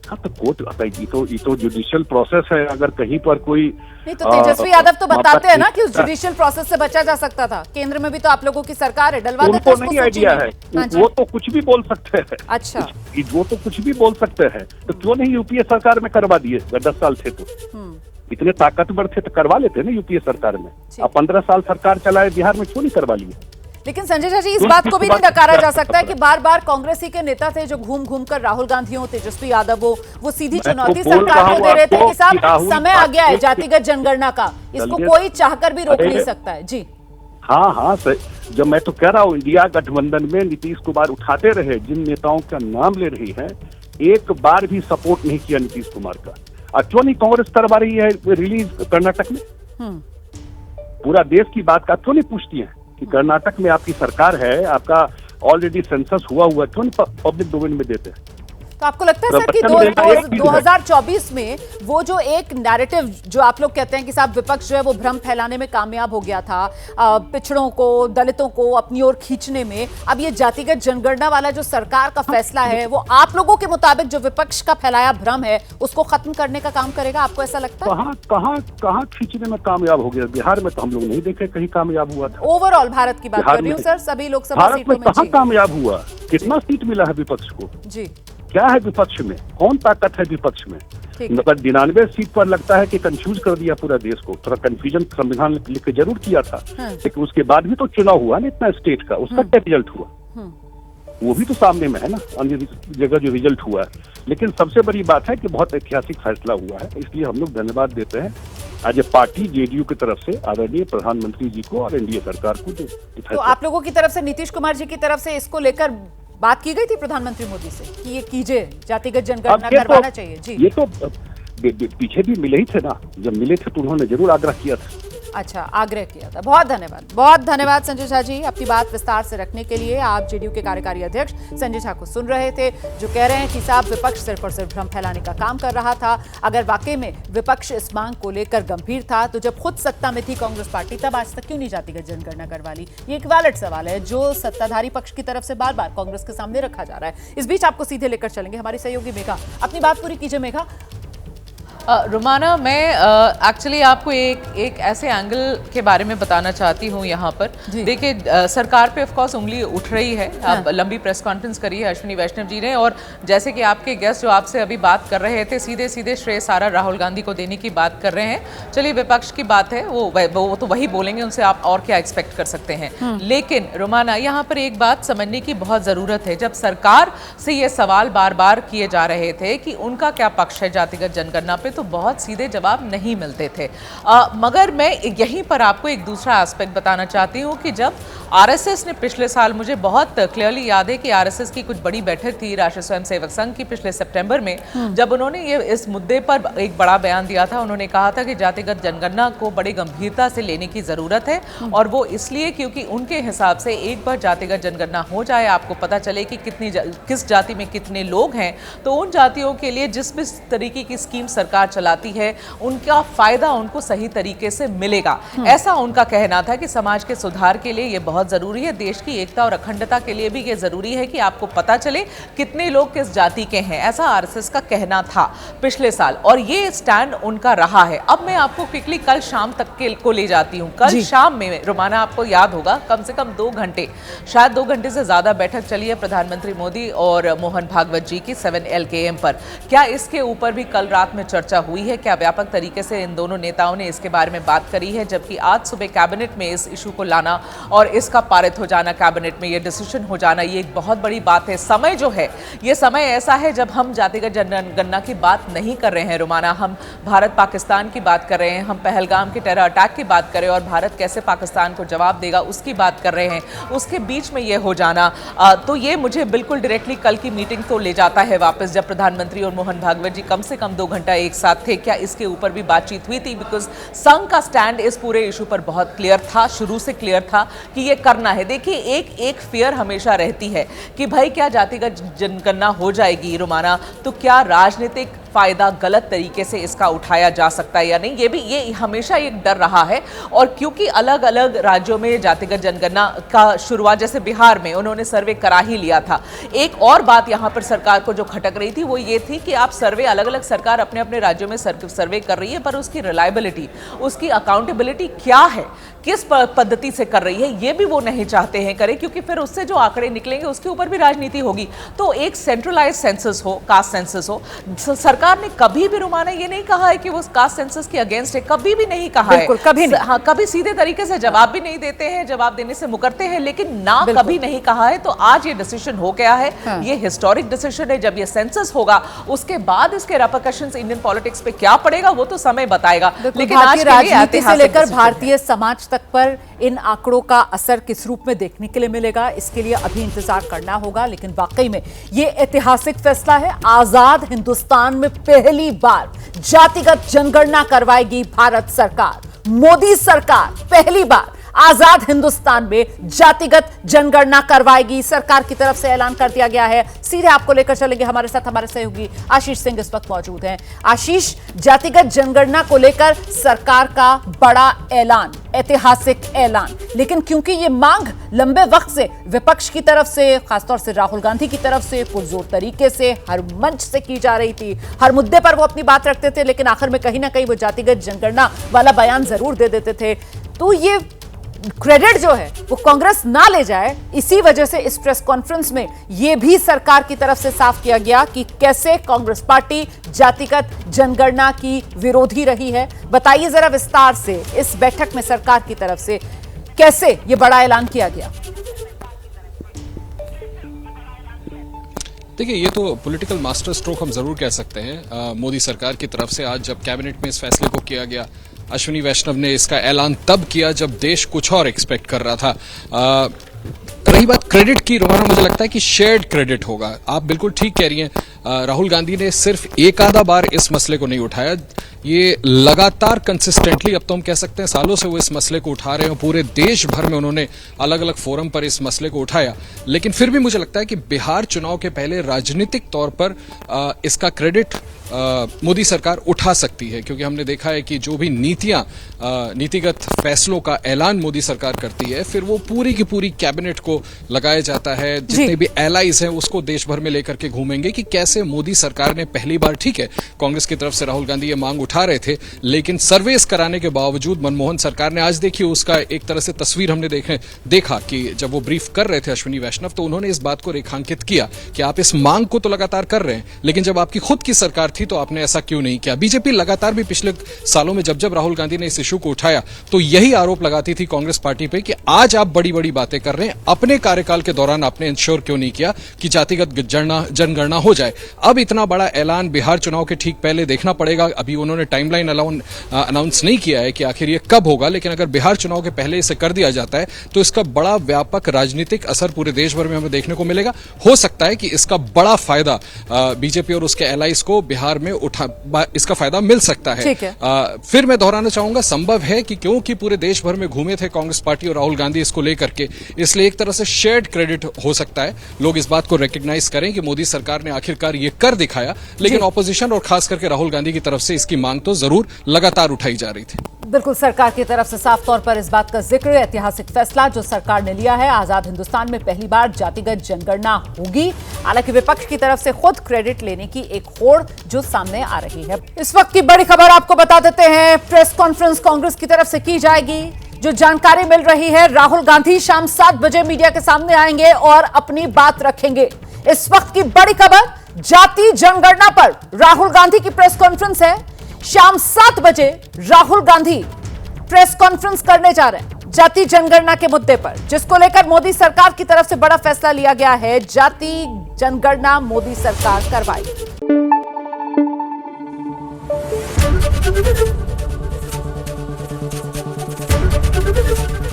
हाँ, तो कोर्ट ये तो जुडिशियल प्रोसेस है। अगर कहीं पर कोई नहीं तो तेजस्वी यादव तो बताते हैं ना कि उस जुडिशियल प्रोसेस से बचा जा सकता था। केंद्र में भी तो आप लोगों की सरकार है, डलवा देते उनको नहीं आइडिया है, वो तो कुछ भी बोल सकते हैं। अच्छा, वो तो कुछ भी बोल सकते हैं, तो क्यों नहीं यूपीए सरकार में करवा दिए 10 साल थे तो? इतने ताकतवर थे तो करवा लेते ना यूपीए सरकार में। अब 15 साल सरकार चलाए, बिहार में क्यों नहीं करवा लिए? लेकिन संजय झा जी, इस बात को भी नहीं नकारा जा सकता है कि बार बार कांग्रेस ही के नेता थे जो घूम घूम कर राहुल गांधी हो, तेजस्वी यादव हो, वो सीधी चुनौती सरकार को दे रहे थे कि साहब समय आ गया है जातिगत जनगणना का, इसको कोई चाहकर भी रोक नहीं सकता है। जी हाँ, जब मैं तो कह रहा हूँ इंडिया गठबंधन में नीतीश कुमार उठाते रहे, जिन नेताओं का नाम ले रही है, एक बार भी सपोर्ट नहीं किया नीतीश कुमार का। और क्यों नहीं कांग्रेस करवा रही है रिलीज कर्नाटक में? पूरा देश की बात का क्यों नहीं पूछती है कि कर्नाटक में आपकी सरकार है, आपका ऑलरेडी सेंसस हुआ क्यों नहीं पब्लिक डोमेन में देते हैं? तो आपको लगता है सर कि 2024 में वो जो एक नैरेटिव जो आप लोग कहते हैं कि साहब विपक्ष जो है वो भ्रम फैलाने में कामयाब हो गया था, पिछड़ों को, दलितों को अपनी ओर खींचने में, अब ये जातिगत जनगणना वाला जो सरकार का फैसला है वो आप लोगों के मुताबिक जो विपक्ष का फैलाया भ्रम है उसको खत्म करने का काम करेगा? आपको ऐसा लगता है? कहाँ खींचने में कामयाब हो गया? बिहार में तो हम लोग नहीं देखे कहीं कामयाब हुआ था। ओवरऑल भारत की बात कर रही हूँ सर, सभी लोकसभा सीटों में कहाँ कामयाब हुआ? कितना सीट मिला है विपक्ष को? जी क्या है विपक्ष में? कौन ताकत है विपक्ष में? मतलब 99 सीट पर लगता है कि कंफ्यूज कर दिया पूरा देश को। थोड़ा कंफ्यूजन संविधान लिख के जरूर किया था, लेकिन उसके बाद भी तो चुनाव हुआ ना इतना स्टेट का, उसका क्या रिजल्ट हुआ? वो भी तो सामने में है ना, अन्य जगह जो रिजल्ट हुआ है। लेकिन सबसे बड़ी बात है कि बहुत ऐतिहासिक फैसला हुआ है, इसलिए हम लोग धन्यवाद देते हैं आज पार्टी जेडीयू की तरफ से आदरणीय प्रधानमंत्री जी को और एनडीए सरकार को। तो आप लोगों की तरफ से, नीतीश कुमार जी की तरफ से इसको लेकर बात की गई थी प्रधानमंत्री मोदी से कि ये कीजिए, जातिगत जनगणना करवाना चाहिए? जी ये तो पीछे भी मिले ही थे ना, जब मिले थे तो उन्होंने जरूर आग्रह किया था। अच्छा, आग्रह किया था। बहुत धन्यवाद, बहुत धन्यवाद संजय झा जी, अपनी बात विस्तार से रखने के लिए। आप जेडीयू के कार्यकारी अध्यक्ष संजय झा को सुन रहे थे, जो कह रहे हैं कि साहब विपक्ष सिर्फ और सिर्फ भ्रम फैलाने का काम कर रहा था। अगर वाकई में विपक्ष इस मांग को लेकर गंभीर था तो जब खुद सत्ता में थी कांग्रेस पार्टी, तब आज तक क्यों नहीं जातिगत जनगणना करवा ली? ये एक वैलिड सवाल है जो सत्ताधारी पक्ष की तरफ से बार बार कांग्रेस के सामने रखा जा रहा है। इस बीच आपको सीधे लेकर चलेंगे हमारी सहयोगी मेघा। अपनी बात पूरी कीजिए मेघा। रुमाना, मैं एक्चुअली आपको एक ऐसे एंगल के बारे में बताना चाहती हूँ यहाँ पर। देखिए, सरकार पे ऑफ कोर्स उंगली उठ रही है। अब लंबी प्रेस कॉन्फ्रेंस करी है अश्विनी वैष्णव जी ने, और जैसे कि आपके गेस्ट जो आपसे अभी बात कर रहे थे, सीधे सीधे श्रेय सारा राहुल गांधी को देने की बात कर रहे हैं। चलिए, विपक्ष की बात है, वो तो वही बोलेंगे, उनसे आप और क्या एक्सपेक्ट कर सकते हैं। लेकिन रुमाना, यहाँ पर एक बात समझने की बहुत ज़रूरत है। जब सरकार से ये सवाल बार बार किए जा रहे थे कि उनका क्या पक्ष है जातिगत जनगणना पे, तो बहुत सीधे जवाब नहीं मिलते थे। मगर मैं यहीं पर आपको एक दूसरा एस्पेक्ट बताना चाहती हूँ कि जब आरएसएस ने पिछले साल, मुझे बहुत क्लियरली याद है कि आरएसएस की कुछ बड़ी बैठक थी राष्ट्रीय स्वयंसेवक संघ की पिछले सितंबर में, जब उन्होंने ये इस मुद्दे पर एक बड़ा बयान दिया था। उन्होंने कहा था कि जातिगत जनगणना को बड़ी गंभीरता से लेने की जरूरत है, और वो इसलिए क्योंकि उनके हिसाब से एक बार जातिगत जनगणना हो जाए, आपको पता चले कि किस जाति में कितने लोग हैं, तो उन जातियों के लिए जिस भी तरीके की स्कीम सरकार चलाती है उनका फायदा उनको सही तरीके से मिलेगा। ऐसा उनका कहना था कि समाज के सुधार के लिए ये बहुत जरूरी है, देश की एकता और अखंडता के लिए भी ये जरूरी है कि आपको पता चले कितने लोग किस जाति के हैं। ऐसा आरएसएस का कहना था पिछले साल, और ये स्टैंड उनका रहा है। अब मैं आपको क्विकली कल शाम तक के को ले जाती हूँ। कल शाम में रुमाना, आपको याद होगा, कम से कम 2 घंटे, शायद 2 घंटे से ज्यादा बैठक चली है प्रधानमंत्री मोदी और मोहन भागवत जी की 7LKM पर। क्या इसके ऊपर भी कल रात में चर्चा हुई है? क्या व्यापक तरीके से इन दोनों नेताओं ने इसके बारे में बात करी है? जबकि आज सुबह कैबिनेट में इस इशू को लाना और इसका पारित हो जाना, कैबिनेट में ये डिसीजन हो जाना, ये एक बहुत बड़ी बात है। समय जो है, ये समय ऐसा है जब हम जातिगत जनगणना की बात नहीं कर रहे हैं रुमाना, हम भारत पाकिस्तान की बात कर रहे हैं, हम पहलगाम के टेरर अटैक की बात कर रहे हैं और भारत कैसे पाकिस्तान को जवाब देगा उसकी बात कर रहे हैं। उसके बीच में ये हो जाना, तो ये मुझे बिल्कुल डायरेक्टली कल की मीटिंग तो ले जाता है वापस, जब प्रधानमंत्री और मोहन भागवत जी कम से कम 2 घंटा एक साथ थे। क्या इसके ऊपर भी बातचीत हुई थी? बिकॉज संघ का स्टैंड इस पूरे इशू पर बहुत क्लियर था, शुरू से क्लियर था कि ये करना है। देखिए, एक फियर हमेशा रहती है कि भाई क्या जातिगत जनगणना हो जाएगी रुमाना, तो क्या राजनीतिक फायदा गलत तरीके से इसका उठाया जा सकता है या नहीं, ये हमेशा एक डर रहा है। और क्योंकि अलग अलग राज्यों में जातिगत जनगणना का शुरुआत, जैसे बिहार में उन्होंने सर्वे करा ही लिया था। एक और बात यहाँ पर सरकार को जो खटक रही थी वो ये थी कि आप सर्वे, अलग अलग सरकार अपने अपने राज्यों में सर्वे कर रही है, पर उसकी रिलायबिलिटी, उसकी अकाउंटेबिलिटी क्या है, किस पद्धति से कर रही है, ये भी वो नहीं चाहते हैं करे, क्योंकि फिर उससे जो आंकड़े निकलेंगे उसके ऊपर भी राजनीति होगी। तो एक सेंट्रलाइज सेंसस हो, कास्ट सेंसस हो, सरकार सरकार ने कभी भी रुमाना ये नहीं कहा है कि वो कास्ट सेंसस के अगेंस्ट है, कभी भी नहीं कहा है। बिल्कुल, कभी नहीं। हाँ, कभी सीधे तरीके से जवाब भी नहीं देते हैं, जवाब देने से मुकरते हैं, लेकिन ना कभी नहीं कहा है। तो आज ये डिसीजन हो गया है। हाँ। ये हिस्टोरिक डिसीजन है। जब ये सेंसस होगा उसके बाद इसके रेपरकशंस इंडियन पॉलिटिक्स पे क्या पड़ेगा वो तो समय बताएगा। लेकिन आज भारतीय राजनीति से लेकर भारतीय समाज तक पर इन आंकड़ों का असर किस रूप में देखने के लिए मिलेगा, इसके लिए अभी इंतजार करना होगा। लेकिन वाकई में ये ऐतिहासिक फैसला है। आजाद हिंदुस्तान में पहली बार जातिगत जनगणना करवाएगी भारत सरकार। मोदी सरकार पहली बार आजाद हिंदुस्तान में जातिगत जनगणना करवाएगी, सरकार की तरफ से ऐलान कर दिया गया है। सीधे आपको लेकर चलेंगे, हमारे साथ हमारे सहयोगी आशीष सिंह इस वक्त मौजूद हैं। आशीष, जातिगत जनगणना को लेकर सरकार का बड़ा ऐलान, ऐतिहासिक ऐलान, लेकिन क्योंकि ये मांग लंबे वक्त से विपक्ष की तरफ से, खासतौर से राहुल गांधी की तरफ से पुरजोर तरीके से हर मंच से की जा रही थी, हर मुद्दे पर वो अपनी बात रखते थे, लेकिन आखिर में कहीं ना कहीं वो जातिगत जनगणना वाला बयान जरूर दे देते थे। तो ये क्रेडिट जो है वो कांग्रेस ना ले जाए, इसी वजह से इस प्रेस कॉन्फ्रेंस में यह भी सरकार की तरफ से साफ किया गया कि कैसे कांग्रेस पार्टी जातिगत जनगणना की विरोधी रही है। बताइए जरा विस्तार से इस बैठक में सरकार की तरफ से कैसे यह बड़ा ऐलान किया गया। देखिए, ये तो पॉलिटिकल मास्टर स्ट्रोक हम जरूर कह सकते हैं मोदी सरकार की तरफ से। आज जब कैबिनेट में इस फैसले को किया गया, अश्विनी वैष्णव ने इसका ऐलान तब किया जब देश कुछ और एक्सपेक्ट कर रहा था। रही बात क्रेडिट की, रोमाना, मुझे लगता है कि शेयर्ड क्रेडिट होगा। आप बिल्कुल ठीक कह रही हैं। राहुल गांधी ने सिर्फ एक आधा बार इस मसले को नहीं उठाया, ये लगातार कंसिस्टेंटली, अब तो हम कह सकते हैं सालों से वो इस मसले को उठा रहे हैं। पूरे देश भर में उन्होंने अलग अलग फोरम पर इस मसले को उठाया। लेकिन फिर भी मुझे लगता है कि बिहार चुनाव के पहले राजनीतिक तौर पर इसका क्रेडिट मोदी सरकार उठा सकती है, क्योंकि हमने देखा है कि जो भी नीतिगत फैसलों का ऐलान मोदी सरकार करती है, फिर वो पूरी की पूरी कैबिनेट को लगाया जाता है। जितने भी एलाइज हैं उसको देश भर में लेकर के घूमेंगे कि कैसे मोदी सरकार ने पहली बार, ठीक है कांग्रेस की तरफ से राहुल गांधी ये मांग उठा रहे थे, लेकिन सर्वेस कराने के बावजूद मनमोहन सरकार ने, आज देखिए उसका एक तरह से तस्वीर हमने देखा कि जब वो ब्रीफ कर रहे थे अश्विनी वैष्णव, तो उन्होंने इस बात को रेखांकित किया कि आप इस मांग को तो लगातार कर रहे हैं, लेकिन जब आपकी खुद की सरकार थी तो आपने ऐसा क्यों नहीं किया। बीजेपी लगातार भी पिछले सालों में जब राहुल गांधी ने इस इशू को उठाया तो यही आरोप लगाती थी कांग्रेस पार्टी पे कि आज आप बड़ी बड़ी बातें कर रहे हैं, अपने कार्यकाल के दौरान आपने इंश्योर क्यों नहीं किया कि जातिगत जनगणना हो जाए। अब इतना बड़ा ऐलान बिहार चुनाव के ठीक पहले देखना पड़ेगा। अभी उन्होंने टाइमलाइन अनाउंस नहीं किया है कि आखिर ये कब होगा, लेकिन अगर बिहार चुनाव के पहले इसे कर दिया जाता है तो इसका बड़ा व्यापक राजनीतिक असर पूरे देश भर में हमें देखने को मिलेगा। हो सकता है कि इसका बड़ा फायदा बीजेपी और उसके एलाइज को बिहार में इसका फायदा मिल सकता है। फिर मैं दोहराना चाहूंगा, संभव है कि क्योंकि पूरे देश भर में घूमे थे कांग्रेस पार्टी और राहुल गांधी इसको लेकर के, इसलिए एक तरह से शेयर्ड क्रेडिट हो सकता है। लोग इस बात को रिकॉग्नाइज करें कि मोदी सरकार ने आखिरकार ये कर दिखाया, लेकिन ऑपोजिशन और खास करके राहुल गांधी की तरफ से इसकी मांग तो जरूर लगातार उठाई जा रही थी। बिल्कुल, सरकार की तरफ से साफ तौर पर इस बात का जिक्र, ऐतिहासिक फैसला जो सरकार ने लिया है, आजाद हिंदुस्तान में पहली बार जातिगत जनगणना होगी। हालांकि विपक्ष की तरफ से खुद क्रेडिट लेने की एक होड़ जो सामने आ रही है। इस वक्त की बड़ी खबर आपको बता देते हैं, प्रेस कॉन्फ्रेंस कांग्रेस की तरफ से की जाएगी। जो जानकारी मिल रही है, राहुल गांधी शाम 7 बजे मीडिया के सामने आएंगे और अपनी बात रखेंगे। इस वक्त की बड़ी खबर, जाति जनगणना पर राहुल गांधी की प्रेस कॉन्फ्रेंस है। शाम 7 बजे राहुल गांधी प्रेस कॉन्फ्रेंस करने जा रहे हैं जाति जनगणना के मुद्दे पर, जिसको लेकर मोदी सरकार की तरफ से बड़ा फैसला लिया गया है। जाति जनगणना मोदी सरकार करवाएगी।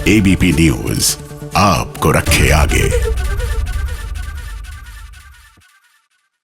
एबीपी न्यूज आपको रखे आगे।